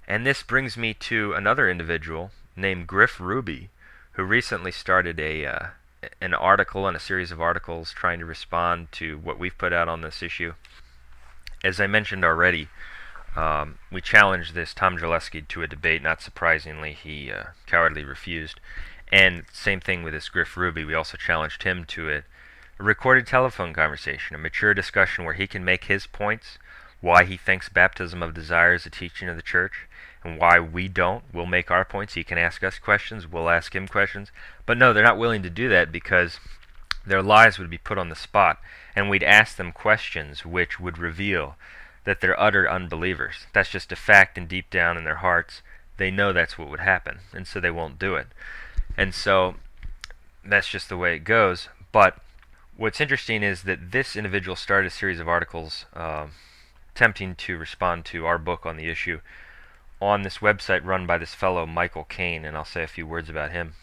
And this brings me to another individual named Griff Ruby, who recently started an article and a series of articles trying to respond to what we've put out on this issue. As I mentioned already, we challenged this Tom Gillespie to a debate. Not surprisingly, he cowardly refused. And same thing with this Griff Ruby. We also challenged him to a recorded telephone conversation, a mature discussion where he can make his points, why he thinks baptism of desire is a teaching of the church, and why we don't. We'll make our points. He can ask us questions. We'll ask him questions. But no, they're not willing to do that because their lives would be put on the spot, and we'd ask them questions which would reveal that they're utter unbelievers. That's just a fact, and deep down in their hearts, they know that's what would happen, and so they won't do it. And so that's just the way it goes. But what's interesting is that this individual started a series of articles attempting to respond to our book on the issue on this website run by this fellow Michael Caine, and I'll say a few words about him.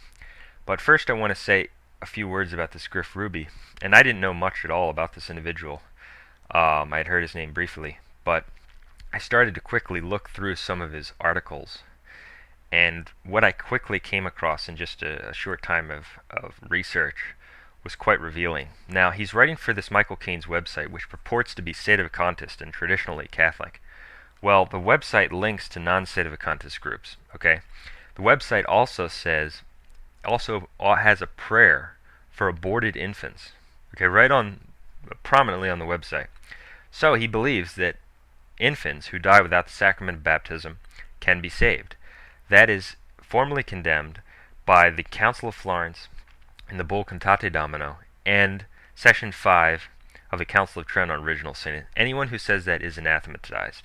But first I want to say a few words about this Griff Ruby. And I didn't know much at all about this individual. I had heard his name briefly, but I started to quickly look through some of his articles. And what I quickly came across in just a short time of research was quite revealing. Now, he's writing for this Michael Caine's website, which purports to be sedevacantist and traditionally Catholic. Well, the website links to non-sedevacantist groups, okay? The website also has a prayer for aborted infants, okay, prominently on the website. So he believes that infants who die without the sacrament of baptism can be saved. That is formally condemned by the Council of Florence in the Bull Cantate Domino and Section 5 of the Council of Trent on Original Sin. Anyone who says that is anathematized.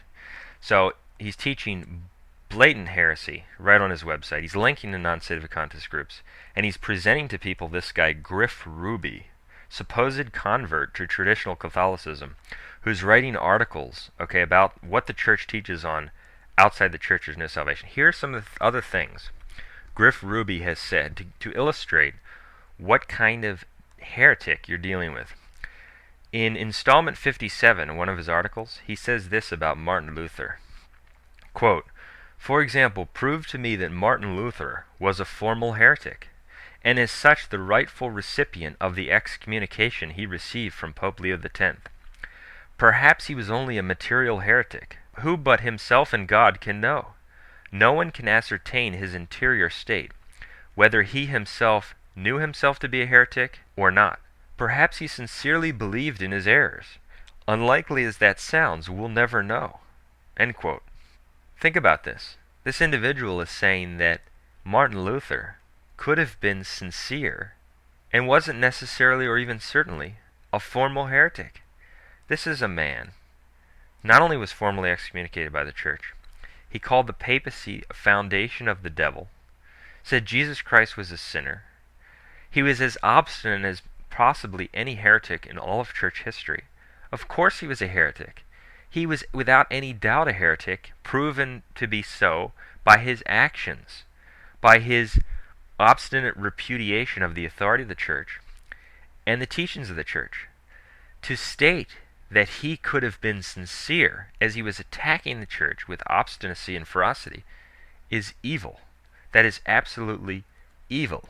So he's teaching blatant heresy right on his website. He's linking to non-sedevacantist groups, and he's presenting to people this guy Griff Ruby, supposed convert to traditional Catholicism, who's writing articles, okay, about what the church teaches on outside the church there's no salvation. Here are some of the other things Griff Ruby has said to illustrate what kind of heretic you're dealing with. In installment 57, one of his articles, he says this about Martin Luther. Quote, "For example, prove to me that Martin Luther was a formal heretic, and as such the rightful recipient of the excommunication he received from Pope Leo X. Perhaps he was only a material heretic. Who but himself and God can know? No one can ascertain his interior state, whether he himself knew himself to be a heretic or not. Perhaps he sincerely believed in his errors. Unlikely as that sounds, we'll never know." End quote. Think about this. This individual is saying that Martin Luther could have been sincere and wasn't necessarily or even certainly a formal heretic. This is a man. Not only was formally excommunicated by the church, he called the papacy a foundation of the devil, said Jesus Christ was a sinner. He was as obstinate as possibly any heretic in all of church history. Of course he was a heretic. He was without any doubt a heretic, proven to be so by his actions, by his obstinate repudiation of the authority of the church and the teachings of the church. To state that he could have been sincere as he was attacking the church with obstinacy and ferocity is evil. That is absolutely evil.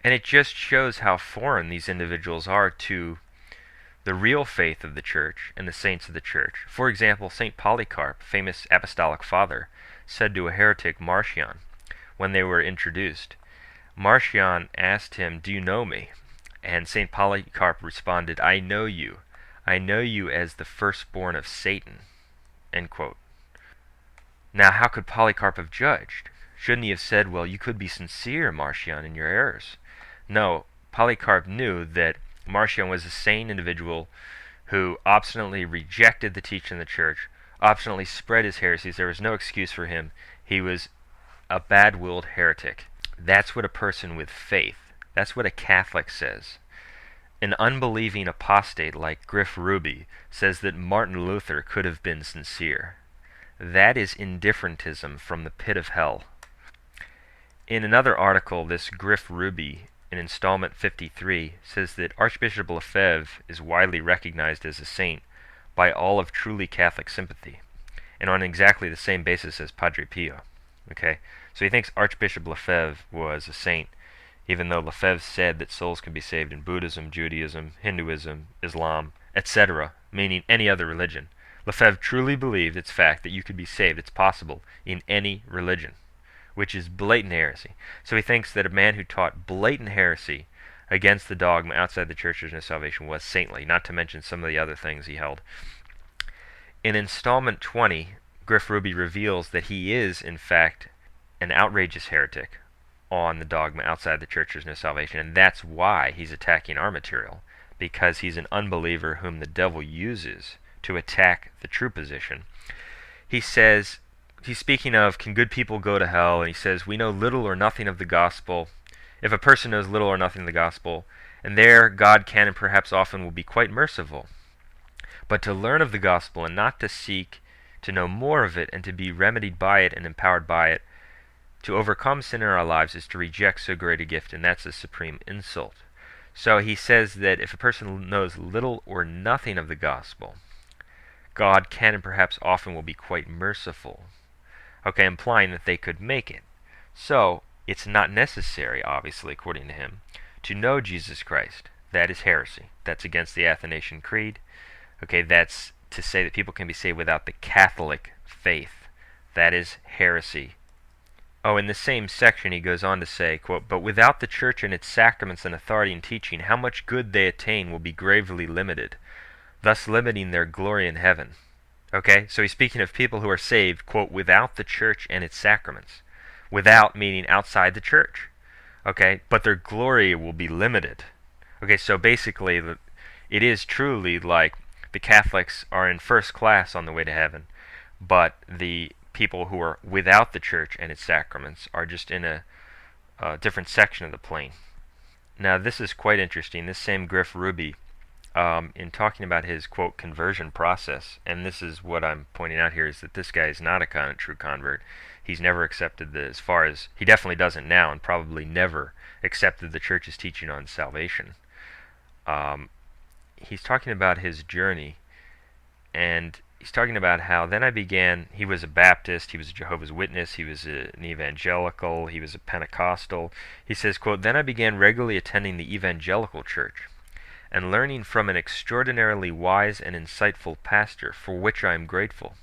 And it just shows how foreign these individuals are to the real faith of the church and the saints of the church. For example, St. Polycarp, famous apostolic father, said to a heretic, Marcion, when they were introduced, Marcion asked him, "Do you know me?" And St. Polycarp responded, "I know you. I know you as the firstborn of Satan." End quote. Now, how could Polycarp have judged? Shouldn't he have said, "Well, you could be sincere, Marcion, in your errors"? No, Polycarp knew that Marcion was a sane individual who obstinately rejected the teaching of the church, obstinately spread his heresies. There was no excuse for him. He was a bad-willed heretic. That's what a person with faith, that's what a Catholic says. An unbelieving apostate like Griff Ruby says that Martin Luther could have been sincere. That is indifferentism from the pit of hell. In another article, this Griff Ruby, in installment 53, says that Archbishop Lefebvre is widely recognized as a saint by all of truly Catholic sympathy. and on exactly the same basis as Padre Pio. Okay, so he thinks Archbishop Lefebvre was a saint, even though Lefebvre said that souls can be saved in Buddhism, Judaism, Hinduism, Islam, etc., meaning any other religion. Lefebvre truly believed it's fact that you could be saved, it's possible, in any religion, which is blatant heresy. So he thinks that a man who taught blatant heresy against the dogma outside the church there's no salvation was saintly, not to mention some of the other things he held. In installment 20, Griff Ruby reveals that he is, in fact, an outrageous heretic on the dogma outside the church there's no salvation, and that's why he's attacking our material, because he's an unbeliever whom the devil uses to attack the true position. He says, he's speaking of, can good people go to hell? And he says, we know little or nothing of the gospel. If a person knows little or nothing of the gospel, and there God can and perhaps often will be quite merciful. But to learn of the gospel and not to seek to know more of it and to be remedied by it and empowered by it, to overcome sin in our lives is to reject so great a gift, and that's a supreme insult. So he says that if a person knows little or nothing of the gospel, God can and perhaps often will be quite merciful. Okay, implying that they could make it. So, it's not necessary, obviously, according to him, to know Jesus Christ. That is heresy. That's against the Athanasian Creed. Okay, that's to say that people can be saved without the Catholic faith. That is heresy. Oh, in the same section he goes on to say, quote, but without the church and its sacraments and authority and teaching, how much good they attain will be gravely limited, thus limiting their glory in heaven. Okay, so he's speaking of people who are saved, quote, without the church and its sacraments. Without meaning outside the church. Okay, but their glory will be limited. Okay, so basically it is truly like the Catholics are in first class on the way to heaven, but the people who are without the church and its sacraments are just in a different section of the plane. Now this is quite interesting. This same Griff Ruby, in talking about his, quote, conversion process, and this is what I'm pointing out here, is that this guy is not a true convert. He's never accepted as far as, he definitely doesn't now, and probably never accepted the church's teaching on salvation. He's talking about his journey, and he's talking about how then I began, he was a Baptist, he was a Jehovah's Witness, he was an evangelical, he was a Pentecostal. He says, quote, then I began regularly attending the evangelical church and learning from an extraordinarily wise and insightful pastor, for which I am grateful.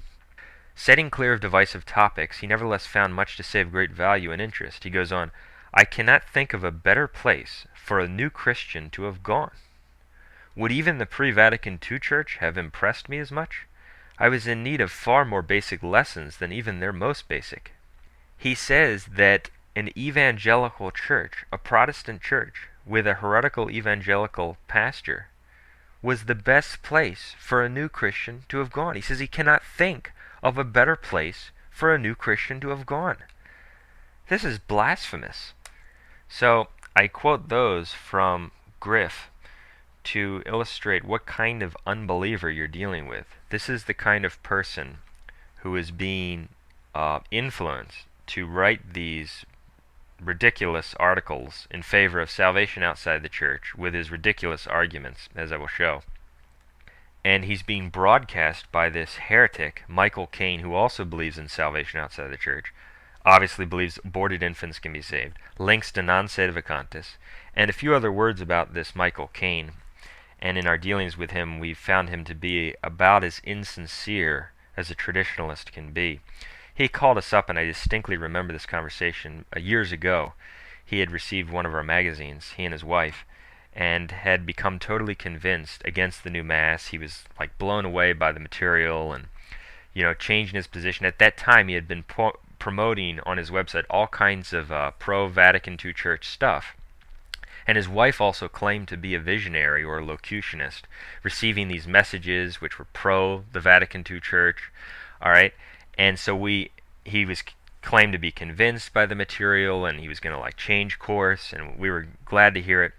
Setting clear of divisive topics, he nevertheless found much to say of great value and interest. He goes on, I cannot think of a better place for a new Christian to have gone. Would even the pre-Vatican II church have impressed me as much? I was in need of far more basic lessons than even their most basic. He says that an evangelical church, a Protestant church, with a heretical evangelical pastor, was the best place for a new Christian to have gone. He says he cannot think of a better place for a new Christian to have gone. This is blasphemous. So I quote those from Griff to illustrate what kind of unbeliever you're dealing with. This is the kind of person who is being influenced to write these ridiculous articles in favor of salvation outside the church with his ridiculous arguments, as I will show. And he's being broadcast by this heretic, Michael Caine, who also believes in salvation outside the church, obviously believes aborted infants can be saved, links to non sedevacantists, and a few other words about this Michael Caine. And in our dealings with him, we've found him to be about as insincere as a traditionalist can be. He called us up, and I distinctly remember this conversation years ago. He had received one of our magazines, he and his wife, and had become totally convinced against the new Mass. He was like blown away by the material and, changing his position. At that time, he had been promoting on his website all kinds of pro-Vatican II church stuff. And his wife also claimed to be a visionary or a locutionist, receiving these messages which were pro the Vatican II church. All right, and so he was claimed to be convinced by the material, and he was going to change course, and we were glad to hear it.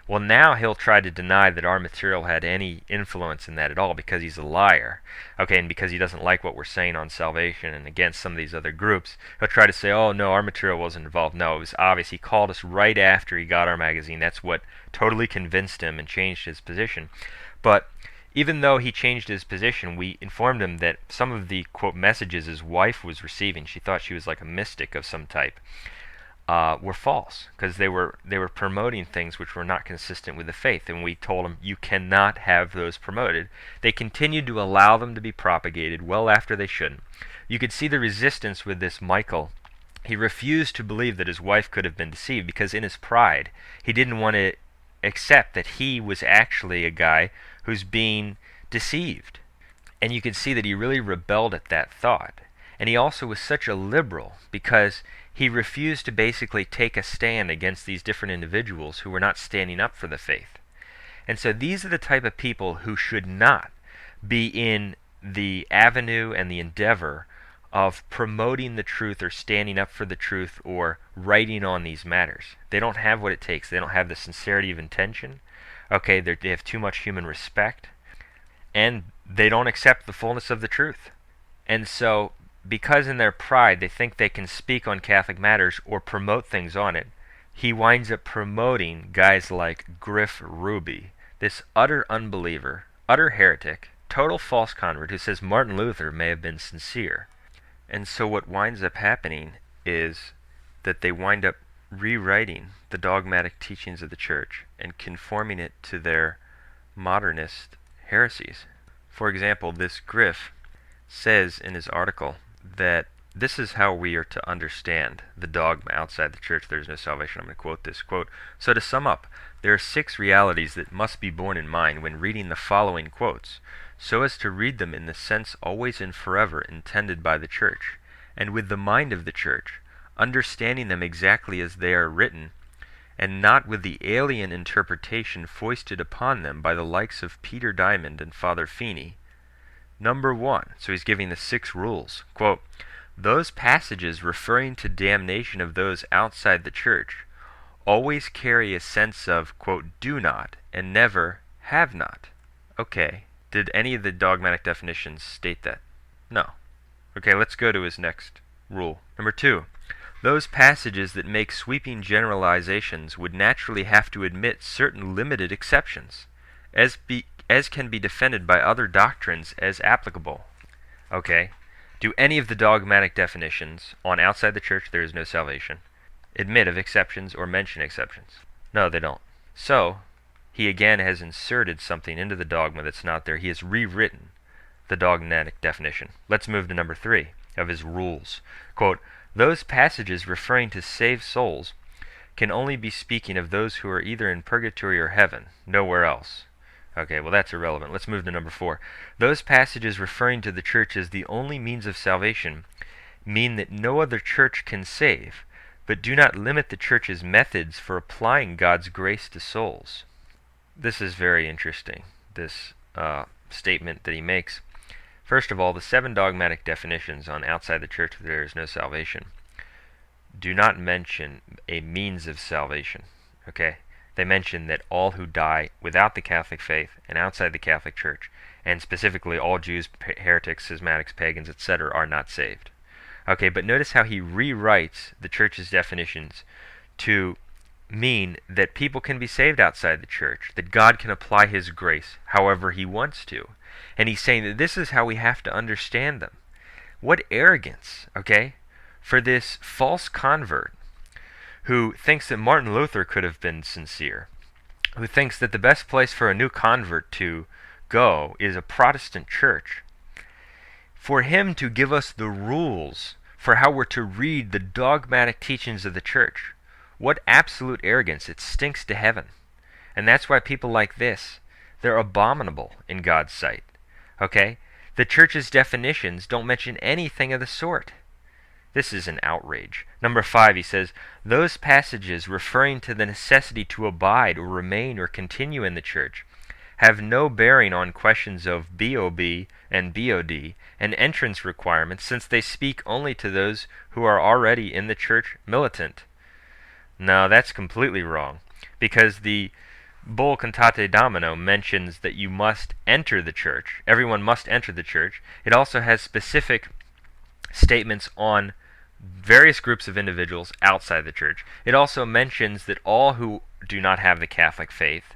Well, now he'll try to deny that our material had any influence in that at all because he's a liar, okay, and because he doesn't like what we're saying on salvation and against some of these other groups. He'll try to say, oh, no, our material wasn't involved. No, it was obvious. He called us right after he got our magazine. That's what totally convinced him and changed his position. But Even though he changed his position, we informed him that some of the, quote, messages his wife was receiving, she thought she was like a mystic of some type, were false, because they were promoting things which were not consistent with the faith. And we told him, you cannot have those promoted. They continued to allow them to be propagated well after they shouldn't. You could see the resistance with this Michael. He refused to believe that his wife could have been deceived, because in his pride, he didn't want to accept that he was actually a guy who's being deceived. And you could see that he really rebelled at that thought. And he also was such a liberal because he refused to basically take a stand against these different individuals who were not standing up for the faith. And so these are the type of people who should not be in the avenue and the endeavor of promoting the truth or standing up for the truth or writing on these matters. They don't have what it takes. They don't have the sincerity of intention. Okay, they have too much human respect. And they don't accept the fullness of the truth. And so, because in their pride they think they can speak on Catholic matters or promote things on it, he winds up promoting guys like Griff, this utter unbeliever, utter heretic, total false convert who says Martin Luther may have been sincere. And so what winds up happening is that they wind up rewriting the dogmatic teachings of the Church and conforming it to their modernist heresies. For example, this Griff says in his article that this is how we are to understand the dogma outside the Church, there is no salvation. I'm going to quote this, quote, "So to sum up, there are 6 realities that must be borne in mind when reading the following quotes, so as to read them in the sense always and forever intended by the Church, and with the mind of the Church, understanding them exactly as they are written, and not with the alien interpretation foisted upon them by the likes of Peter Diamond and Father Feeney. Number 1, so he's giving the 6 rules, quote, "Those passages referring to damnation of those outside the Church always carry a sense of, quote, do not, and never have not." Okay, did any of the dogmatic definitions state that? No. Okay, let's go to his next rule. Number 2, those passages that make sweeping generalizations would naturally have to admit certain limited exceptions, as can be defended by other doctrines as applicable. Okay, do any of the dogmatic definitions on outside the Church there is no salvation admit of exceptions or mention exceptions? No, they don't. So, he again has inserted something into the dogma that's not there. He has rewritten the dogmatic definition. Let's move to number 3 of his rules. Quote, "Those passages referring to saved souls can only be speaking of those who are either in purgatory or heaven, nowhere else." Okay, well that's irrelevant. Let's move to number 4. "Those passages referring to the Church as the only means of salvation mean that no other church can save, but do not limit the Church's methods for applying God's grace to souls." This is very interesting, this statement that he makes. First of all, the 7 dogmatic definitions on outside the Church where there is no salvation do not mention a means of salvation. Okay? They mention that all who die without the Catholic faith and outside the Catholic Church, and specifically all Jews, heretics, schismatics, pagans, etc., are not saved. Okay, but notice how he rewrites the Church's definitions to mean that people can be saved outside the Church, that God can apply His grace however He wants to. And he's saying that this is how we have to understand them. What arrogance, okay, for this false convert who thinks that Martin Luther could have been sincere, who thinks that the best place for a new convert to go is a Protestant church. For him to give us the rules for how we're to read the dogmatic teachings of the Church, what absolute arrogance. It stinks to heaven. And that's why people like this, they're abominable in God's sight. Okay? The Church's definitions don't mention anything of the sort. This is an outrage. Number 5, he says, "Those passages referring to the necessity to abide or remain or continue in the Church have no bearing on questions of BOB and BOD and entrance requirements, since they speak only to those who are already in the Church militant." No, that's completely wrong, because the Bull Cantate Domino mentions that you must enter the Church. Everyone must enter the Church. It also has specific statements on various groups of individuals outside the Church. It also mentions that all who do not have the Catholic faith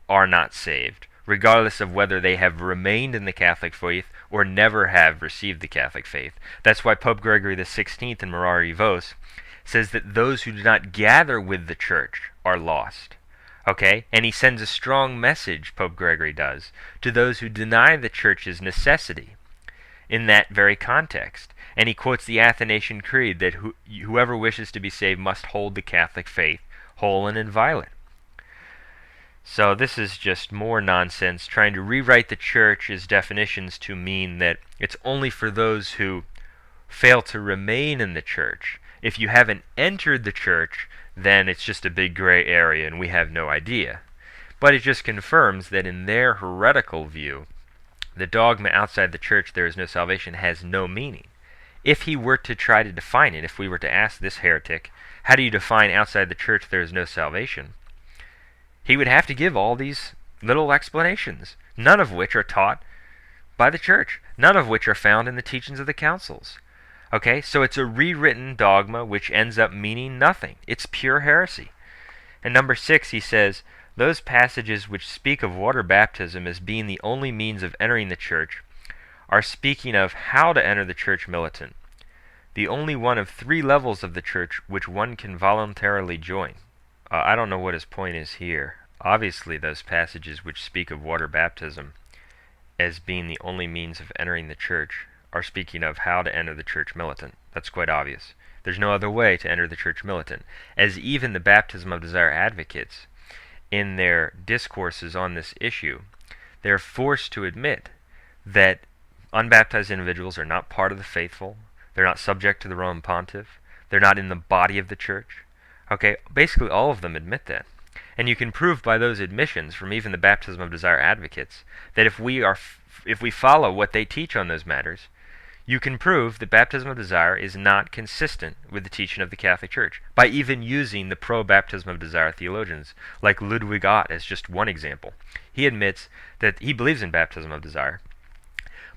are not saved. regardless of whether they have remained in the Catholic faith or never have received the Catholic faith. That's why Pope Gregory XVI in Morari Vos says that those who do not gather with the church are lost. Okay? And he sends a strong message, Pope Gregory does, to those who deny the church's necessity in that very context. And he quotes the Athanasian Creed that whoever wishes to be saved must hold the Catholic faith whole and inviolate. So this is just more nonsense, trying to rewrite the church's definitions to mean that it's only for those who fail to remain in the church. If you haven't entered the church, then it's just a big gray area and we have no idea. But it just confirms that in their heretical view, the dogma outside the church there is no salvation has no meaning. If he were to try to define it, if we were to ask this heretic, how do you define outside the church there is no salvation? He would have to give all these little explanations, none of which are taught by the church, none of which are found in the teachings of the councils. Okay, so it's a rewritten dogma which ends up meaning nothing. It's pure heresy. And number 6, he says, those passages which speak of water baptism as being the only means of entering the church are speaking of how to enter the church militant, the only one of 3 levels of the church which one can voluntarily join. I don't know what his point is here. Obviously, those passages which speak of water baptism as being the only means of entering the church are speaking of how to enter the church militant. That's quite obvious. There's no other way to enter the church militant, as even the baptism of desire advocates, in their discourses on this issue, they're forced to admit that unbaptized individuals are not part of the faithful, they're not subject to the Roman pontiff, they're not in the body of the church. Okay, basically all of them admit that. And you can prove by those admissions from even the baptism of desire advocates that if we follow what they teach on those matters, you can prove that baptism of desire is not consistent with the teaching of the Catholic Church by even using the pro-baptism of desire theologians like Ludwig Ott as just one example. He admits that he believes in baptism of desire,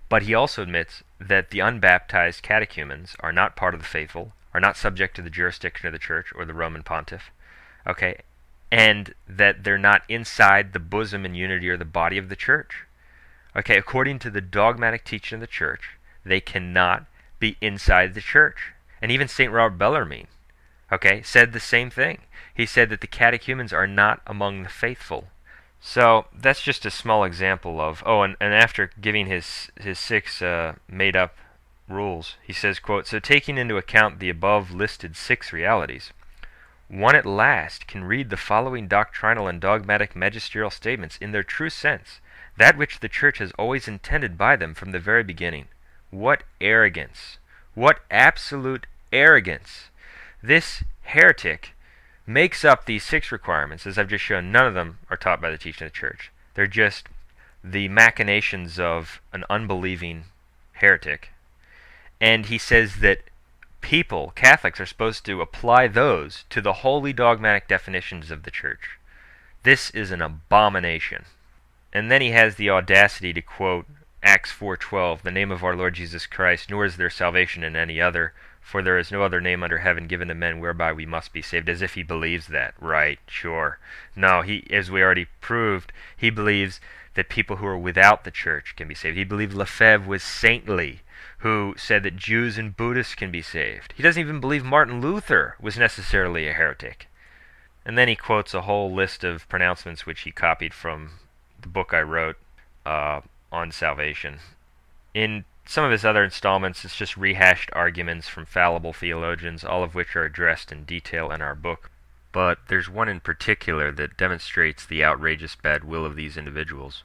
but he also admits that the unbaptized catechumens are not part of the faithful, are not subject to the jurisdiction of the church or the Roman pontiff, okay, and that they're not inside the bosom and unity or the body of the church. Okay, according to the dogmatic teaching of the church, they cannot be inside the church. And even St. Robert Bellarmine, okay, said the same thing. He said that the catechumens are not among the faithful. So that's just a small example of, and after giving his 6 made-up rules, he says, quote, so taking into account the above listed 6 realities, one at last can read the following doctrinal and dogmatic magisterial statements in their true sense, that which the Church has always intended by them from the very beginning. What arrogance! What absolute arrogance! This heretic makes up these 6 requirements. As I've just shown, none of them are taught by the teaching of the Church. They're just the machinations of an unbelieving heretic. And he says that people, Catholics, are supposed to apply those to the holy dogmatic definitions of the Church. This is an abomination. And then he has the audacity to quote Acts 4:12, the name of our Lord Jesus Christ, nor is there salvation in any other, for there is no other name under heaven given to men whereby we must be saved. As if he believes that. Right, sure. No, he, as we already proved, he believes that people who are without the church can be saved. He believed Lefebvre was saintly, who said that Jews and Buddhists can be saved. He doesn't even believe Martin Luther was necessarily a heretic. And then he quotes a whole list of pronouncements which he copied from the book I wrote on salvation. In some of his other installments, it's just rehashed arguments from fallible theologians, all of which are addressed in detail in our book. But there's one in particular that demonstrates the outrageous bad will of these individuals.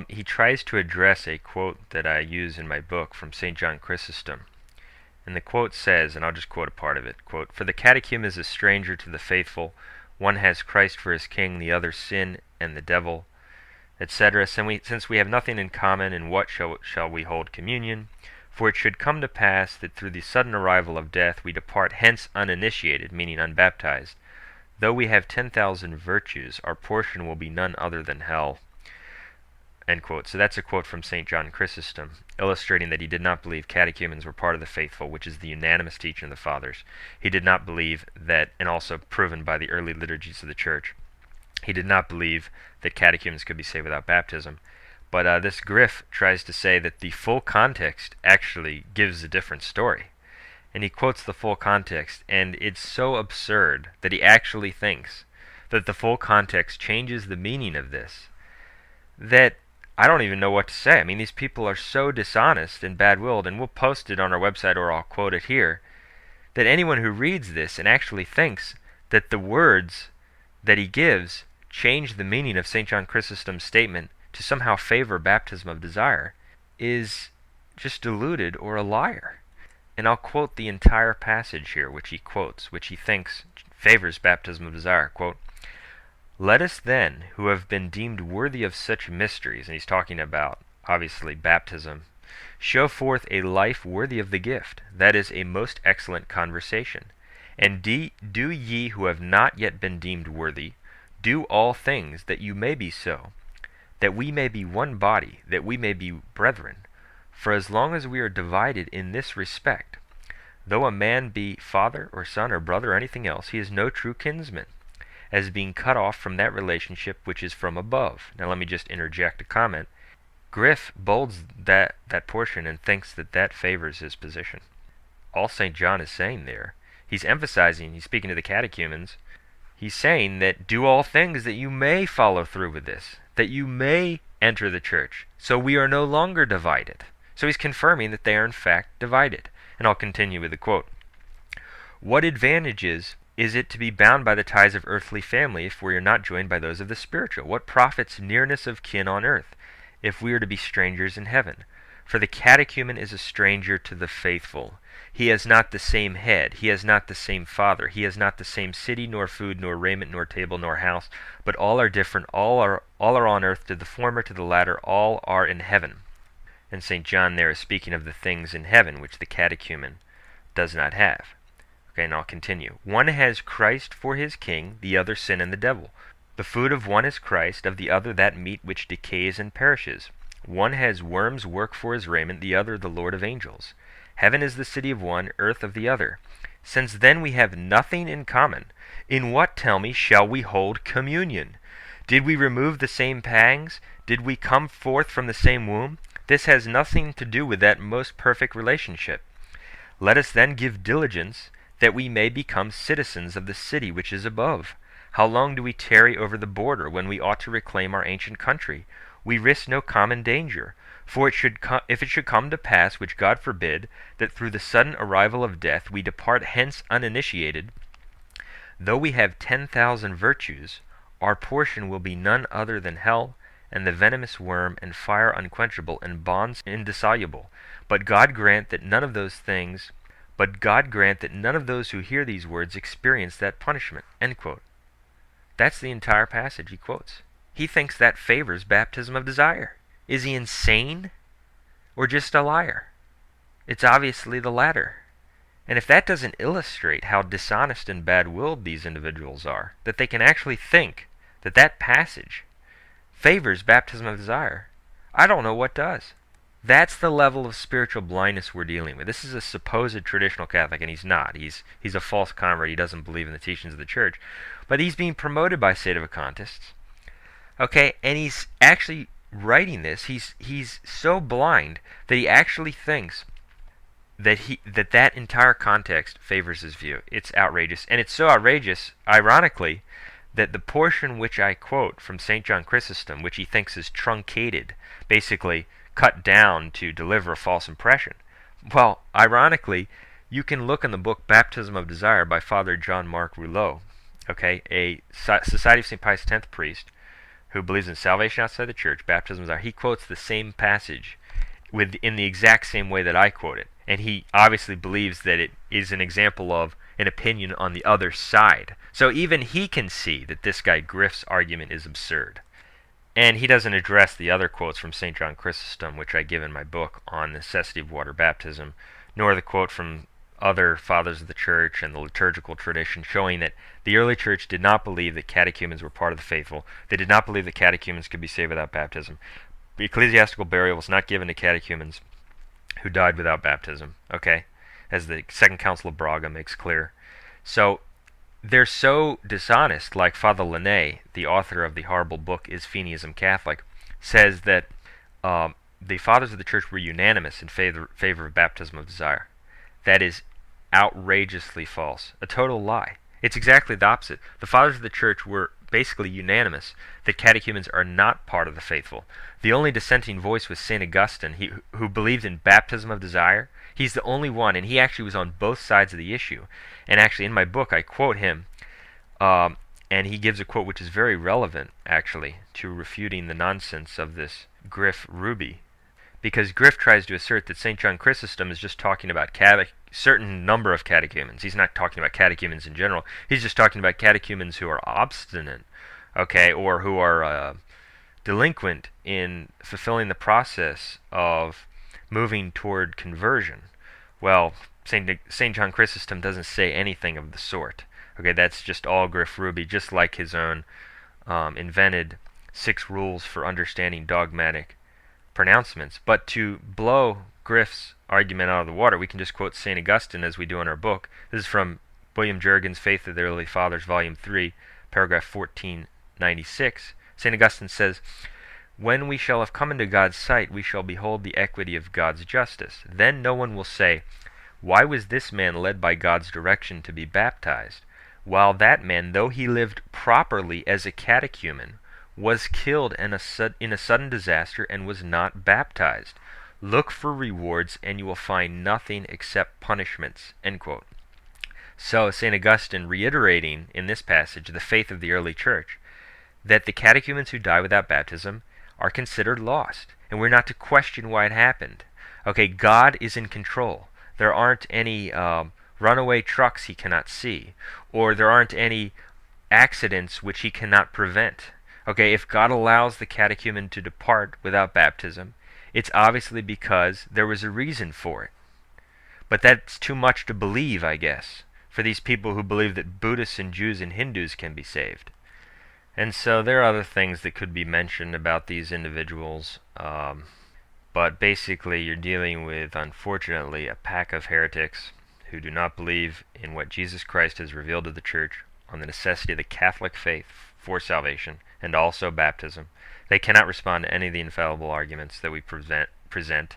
He tries to address a quote that I use in my book from St. John Chrysostom. And the quote says, and I'll just quote a part of it, quote, for the catechumen is a stranger to the faithful, one has Christ for his king, the other sin and the devil, etc. Since we have nothing in common, in what shall we hold communion? For it should come to pass that through the sudden arrival of death we depart hence uninitiated, meaning unbaptized. Though we have 10,000 virtues, our portion will be none other than hell. End quote. So that's a quote from St. John Chrysostom, illustrating that he did not believe catechumens were part of the faithful, which is the unanimous teaching of the Fathers. He did not believe that, and also proven by the early liturgies of the Church, He did not believe that catechumens could be saved without baptism. But this Griff tries to say that the full context actually gives a different story. And he quotes the full context, and it's so absurd that he actually thinks that the full context changes the meaning of this, that I don't even know what to say. I mean, these people are so dishonest and bad-willed, and we'll post it on our website or I'll quote it here, that anyone who reads this and actually thinks that the words that he gives change the meaning of St. John Chrysostom's statement to somehow favor baptism of desire is just deluded or a liar. And I'll quote the entire passage here, which he quotes, which he thinks favors baptism of desire. Quote, "Let us then, who have been deemed worthy of such mysteries," and he's talking about, obviously, baptism, "show forth a life worthy of the gift, that is, a most excellent conversation. And do ye who have not yet been deemed worthy, do all things that you may be so, that we may be one body, that we may be brethren. For as long as we are divided in this respect, though a man be father or son or brother or anything else, he is no true kinsman, as being cut off from that relationship which is from above." Now let me just interject a comment. Griff bolds that portion and thinks that that favors his position. All St. John is saying there, he's emphasizing, he's speaking to the catechumens, he's saying that do all things that you may follow through with this, that you may enter the church, so we are no longer divided. So he's confirming that they are in fact divided. And I'll continue with the quote. "What advantages is it to be bound by the ties of earthly family if we are not joined by those of the spiritual? What profits nearness of kin on earth if we are to be strangers in heaven? For the catechumen is a stranger to the faithful. He has not the same head, he has not the same father, he has not the same city, nor food, nor raiment, nor table, nor house, but all are different, all are on earth, to the former, to the latter, all are in heaven." And St. John there is speaking of the things in heaven which the catechumen does not have. Okay, and I'll continue. "One has Christ for his king, the other sin and the devil. The food of one is Christ, of the other that meat which decays and perishes. One has worms' work for his raiment, the other the Lord of angels. Heaven is the city of one, earth of the other. Since then we have nothing in common, in what, tell me, shall we hold communion? Did we remove the same pangs? Did we come forth from the same womb? This has nothing to do with that most perfect relationship. Let us then give diligence that we may become citizens of the city which is above. How long do we tarry over the border when we ought to reclaim our ancient country? We risk no common danger. For if it should come to pass, which God forbid, that through the sudden arrival of death we depart hence uninitiated, though we have 10,000 virtues, our portion will be none other than hell, and the venomous worm, and fire unquenchable, and bonds indissoluble. But God grant that none of those who hear these words experience that punishment." End quote. That's the entire passage he quotes. He thinks that favors baptism of desire. Is he insane or just a liar? It's obviously the latter. And if that doesn't illustrate how dishonest and bad-willed these individuals are, that they can actually think that that passage favors baptism of desire, I don't know what does. That's the level of spiritual blindness we're dealing with. This is a supposed traditional Catholic, and he's not. He's a false convert. He doesn't believe in the teachings of the church. But he's being promoted by sedevacantists. Okay, and he's actually writing this. He's so blind that he actually thinks that entire context favors his view. It's outrageous. And it's so outrageous, ironically, that the portion which I quote from St. John Chrysostom, which he thinks is truncated, basically cut down to deliver a false impression, well, ironically, you can look in the book Baptism of Desire by Father John Mark Rouleau, okay, a Society of St. Pius X priest who believes in salvation outside the church, baptism of desire. He quotes the same passage in the exact same way that I quote it. And he obviously believes that it is an example of an opinion on the other side. So even he can see that this guy Griff's argument is absurd. And he doesn't address the other quotes from St. John Chrysostom, which I give in my book on the necessity of water baptism, nor the quote from other fathers of the church and the liturgical tradition showing that the early church did not believe that catechumens were part of the faithful. They did not believe that catechumens could be saved without baptism. Ecclesiastical burial was not given to catechumens who died without baptism, okay, as the Second Council of Braga makes clear. So they're so dishonest, like Father Linné, the author of the horrible book Is Fenianism Catholic, says that the fathers of the church were unanimous in favor of baptism of desire. That is outrageously false, a total lie. It's exactly the opposite. The fathers of the church were basically unanimous that catechumens are not part of the faithful. The only dissenting voice was St. Augustine, who believed in baptism of desire. He's the only one, and he actually was on both sides of the issue. And actually, in my book, I quote him, and he gives a quote which is very relevant, actually, to refuting the nonsense of this Griff Ruby. Because Griff tries to assert that St. John Chrysostom is just talking about certain number of catechumens. He's not talking about catechumens in general. He's just talking about catechumens who are obstinate, okay, or who are delinquent in fulfilling the process of moving toward conversion. Well, St. John Chrysostom doesn't say anything of the sort. Okay, that's just all Griff Ruby, just like his own invented 6 rules for understanding dogmatic pronouncements. But to blow Griff's argument out of the water, we can just quote St. Augustine as we do in our book. This is from William Jurgen's Faith of the Early Fathers, Volume 3, paragraph 1496. St. Augustine says, "When we shall have come into God's sight, we shall behold the equity of God's justice. Then no one will say, 'Why was this man led by God's direction to be baptized, while that man, though he lived properly as a catechumen, was killed in a sudden disaster and was not baptized? Look for rewards, and you will find nothing except punishments.'" End quote. So St. Augustine reiterating in this passage the faith of the early church, that the catechumens who die without baptism are considered lost, and we're not to question why it happened. Okay, God is in control. There aren't any runaway trucks he cannot see, or there aren't any accidents which he cannot prevent. Okay, if God allows the catechumen to depart without baptism, it's obviously because there was a reason for it. But that's too much to believe, I guess, for these people who believe that Buddhists and Jews and Hindus can be saved. And so there are other things that could be mentioned about these individuals, but basically you're dealing with, unfortunately, a pack of heretics who do not believe in what Jesus Christ has revealed to the church on the necessity of the Catholic faith for salvation, and also baptism. They cannot respond to any of the infallible arguments that we present,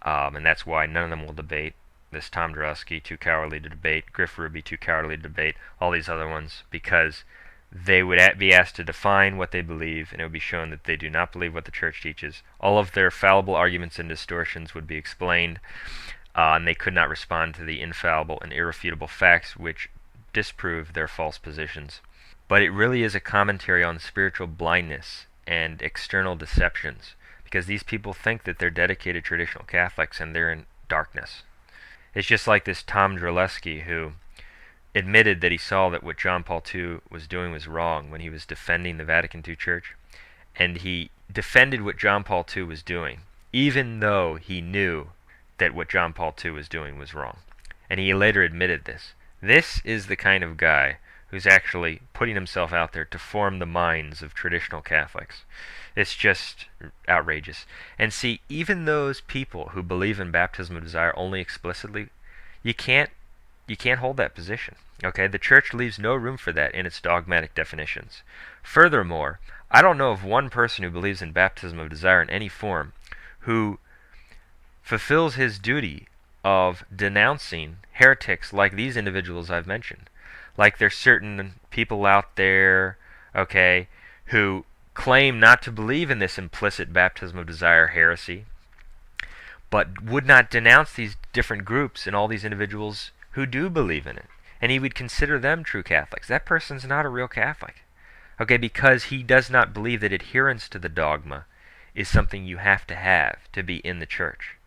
and that's why none of them will debate. This Tom Drusky, too cowardly to debate. Griff Ruby, too cowardly to debate. All these other ones, because they would be asked to define what they believe, and it would be shown that they do not believe what the church teaches. All of their fallible arguments and distortions would be explained, and they could not respond to the infallible and irrefutable facts which disprove their false positions. But it really is a commentary on spiritual blindness and external deceptions, because these people think that they're dedicated traditional Catholics and they're in darkness. It's just like this Tom Drusky, who admitted that he saw that what John Paul II was doing was wrong when he was defending the Vatican II Church, and he defended what John Paul II was doing, even though he knew that what John Paul II was doing was wrong. And he later admitted this. This is the kind of guy who's actually putting himself out there to form the minds of traditional Catholics. It's just outrageous. And see, even those people who believe in baptism of desire only explicitly, you can't hold that position. Okay, the church leaves no room for that in its dogmatic definitions. Furthermore, I don't know of one person who believes in baptism of desire in any form who fulfills his duty of denouncing heretics like these individuals I've mentioned. Like there's certain people out there, okay, who claim not to believe in this implicit baptism of desire heresy, but would not denounce these different groups and all these individuals who do believe in it. And he would consider them true Catholics. That person's not a real Catholic. Okay, because he does not believe that adherence to the dogma is something you have to be in the church.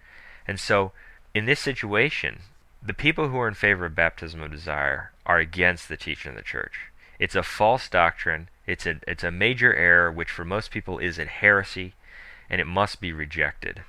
And so, in this situation, the people who are in favor of baptism of desire are against the teaching of the church. It's a false doctrine. It's a major error, which for most people is a heresy, and it must be rejected.